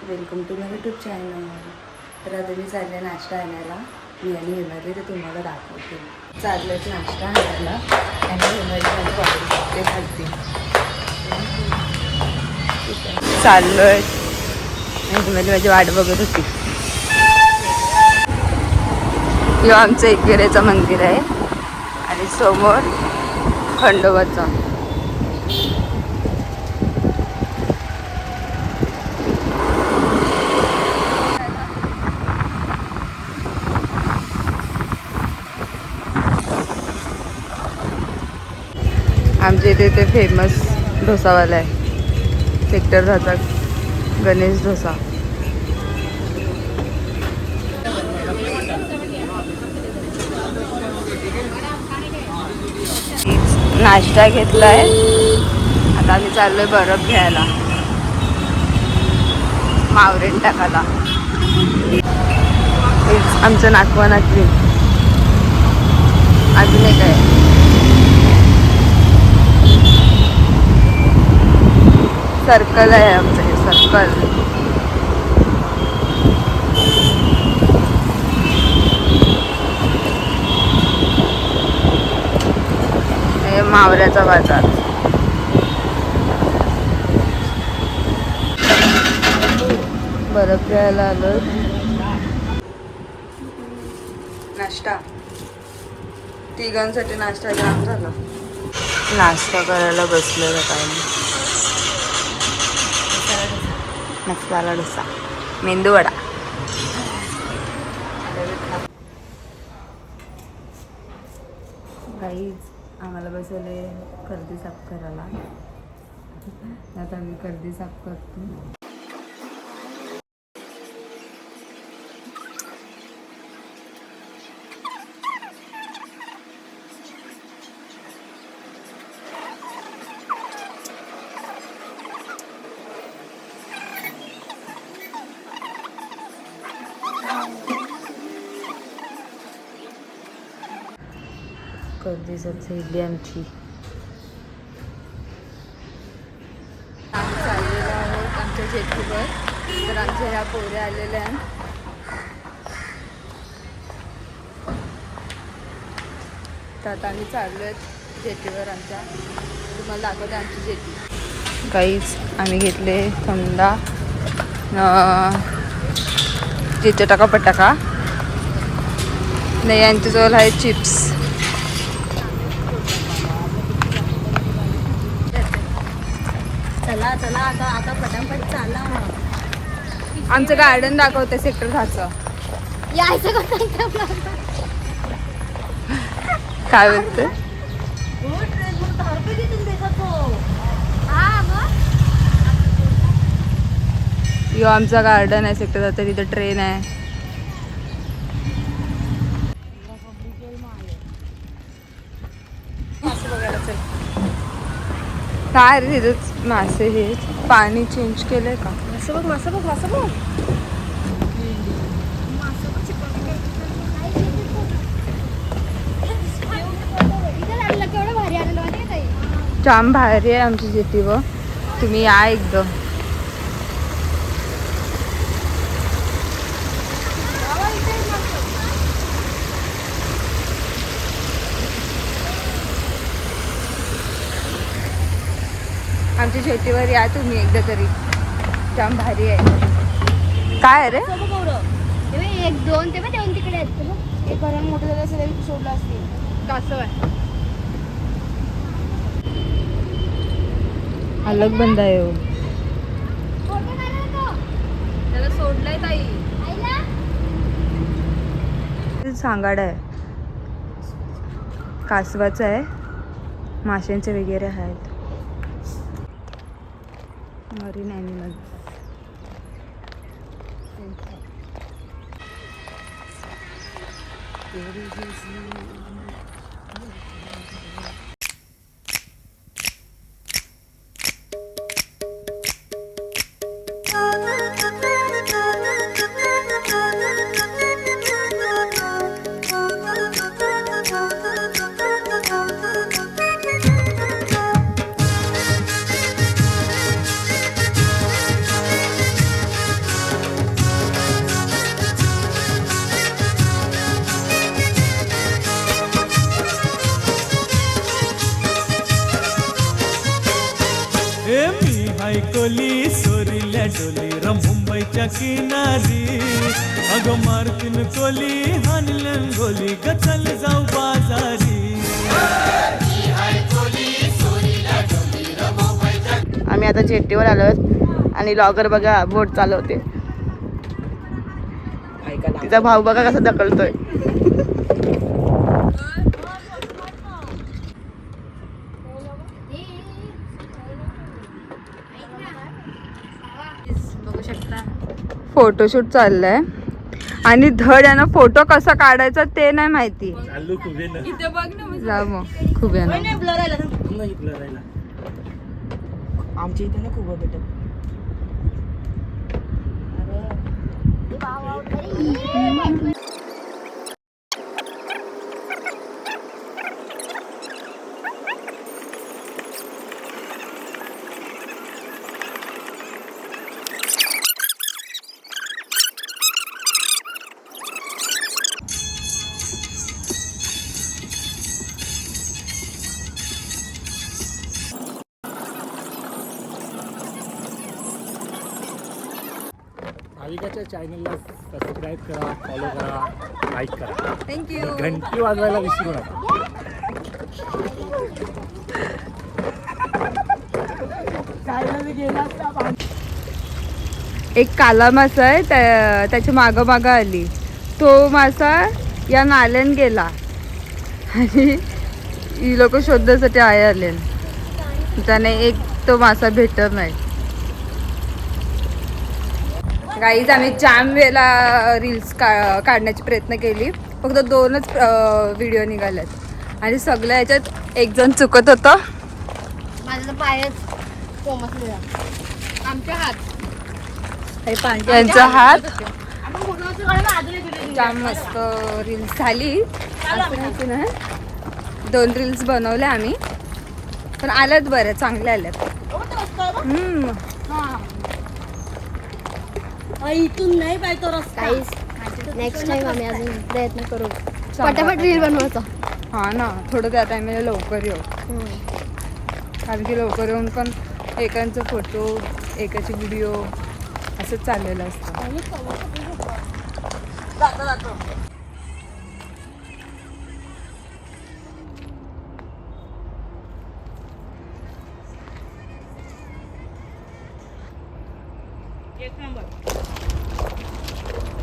Welcome to my YouTube channel. तर आता मी चालले नाश्ता आणायला. मी आणि हिमाली ते तुम्हाला दाखवते. चाललेच नाश्ता आणायला आणि हिमाली माझी वाट बघते खालती. चाललोय आणि हिमाली माझी वाट बघत होती. हे आमचं एकविरेचं मंदिर आहे आणि समोर खंडोबाचं. आमच्या इथे ते फेमस डोसावाला आहे, सेक्टर 10चा गणेश डोसा. नाश्ता घेतलाय, आता आम्ही चाललोय बर्फ घ्यायला मावरेन टाकाला. आमचं नाकवा नाकवी अजून एक आहे. सर्कल आहे आमचं, हे सर्कल. हे मावऱ्याचा बाजार. बर्फ घ्यायला आलो. नाश्ता तिघांसाठी नाश्ता जाम झाला. नाश्ता करायला बसलो काय मसाला डोसा, मेंदू वडा. काहीच आम्हाला बसवले कर्दी साफ करायला. आता आम्ही कर्दी साफ करतो. कर्दी सब्जी आमची. आम्ही चाललेलो आहोत आमच्या जेटीवर. तर आमच्या ह्या पोऱ्या आलेल्या आहेत. तर आता आम्ही चाललो आहेत जेटीवर आमच्या. तुम्हाला दाखवते आमची जेटी. काहीच आम्ही घेतले थंडा, जे चटाका पटाका नाही. यांच्याजवळ आहे चिप्स. चला चला आता आता पटापट चाला. आमचं गार्डन दाखवते सेक्टर 10चं. यायचं काय बोलते. यो आमचा गार्डन आहे सेक्टर 10. तिथं ट्रेन आहे. काय रे तिथंच मासे. हे पाणी चेंज केलंय का. मासे बघ मासे बघ मासे बघ. जाम भारी आहे आमची जेटी. व तुम्ही या एकदम. आमच्या शेतीवर या तुम्ही एकदा तरी. जाम भारी आहे. काय रे एक दोन ते देऊन तिकडे आहेत. एक घरात मोठं झालं असेल सोडलं असतील. कासव आहे. अलग बंद आहे हो. त्याला सोडलंय ताई. सांगाडा आहे, कासवाचं आहे, माशांचे वगैरे आहेत. Marine animal. कोली सोरील्या डोली र मुंबईच्या किनारी अगं मार्किन कोली हानलन गोली ग चल जाऊ बाजारी. आम्ही आता जेट्टीवर आलो आणि लॉगर बघा बोट चालवते. तिचा भाऊ बघा कसा ढकलतोय. बघू शकता फोटोशूट चाललंय आणि धड यांना फोटो कसा काढायचा ते नाही माहिती. जा मग खूप आमच्या इथे ना खूप भेटत. भाविकाच्या चॅनलला सबस्क्राईब करा, फॉलो करा, लाईक करा. थँक्यू. घंटी वाजवायला विसरू नका. एक काला मासा आहे त्याच्या मागं मागं आली. तो मासा या नाल्यान गेला आणि ही लोक शोधण्यासाठी आले. त्याने एक तो मासा भेटत नाही. गाईज आम्ही जाम वेळेला रील्स काढण्याची प्रयत्न केली. फक्त 2च व्हिडिओ निघाल्यात आणि सगळ्या ह्याच्यात एक जण चुकत होतं. माझा तर पायच कोमसलेला. आमच्या हात त्यांचा हात. जाम मस्त रील्स झाली. 2 रील्स बनवले आम्ही पण आल्यात बऱ्या चांगल्या आल्यात. इथून नाही पाहिजे रस्ता. नेक्स्ट टाइम आम्ही अजून प्रयत्न करू पटापट रील बनवायचा. हा ना थोडं त्या टायमाला लवकर येऊ कारण की लवकर येऊन पण एकांचा फोटो एकाची व्हिडिओ असंच चाललेलं असतं.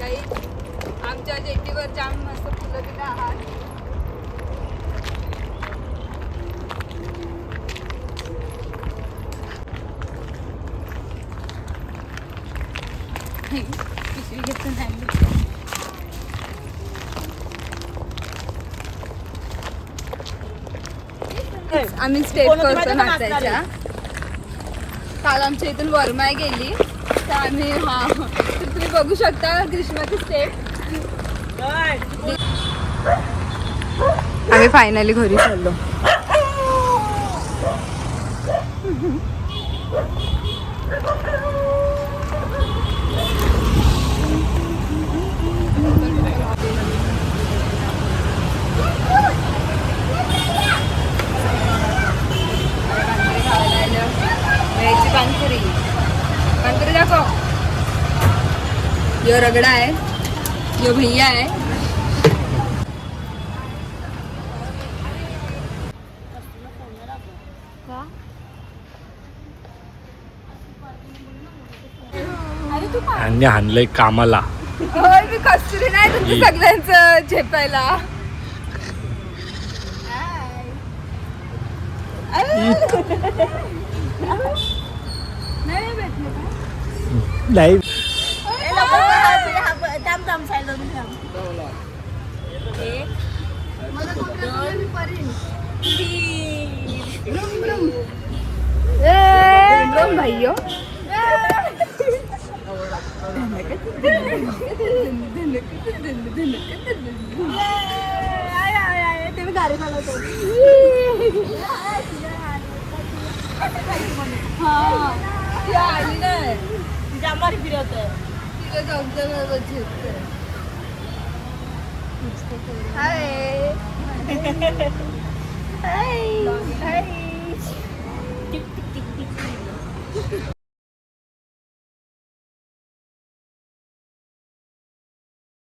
काही आमच्या जेटीवर जाम मस्त फुलं दिलं आहात. पिशवी घेतून आम्ही स्टेप करतो नाचायच्या. काल आमच्या इथून वरमाय गेली तर आम्ही तर तुम्ही बघू शकता ग्रीष्माची स्टेप. आम्ही फायनली घरी चाललो. पानपुरी दाखव. यो रगडा आहे, यो भैया आहे. यांनी हाणलंय कामाला. होय मी कस्तुरी नाही तुमचं सगळ्यांचं झेपायला. नाही भाइयों तुम्ही गाडी चालवतो. आली नाही जांभारी फिरवत हाय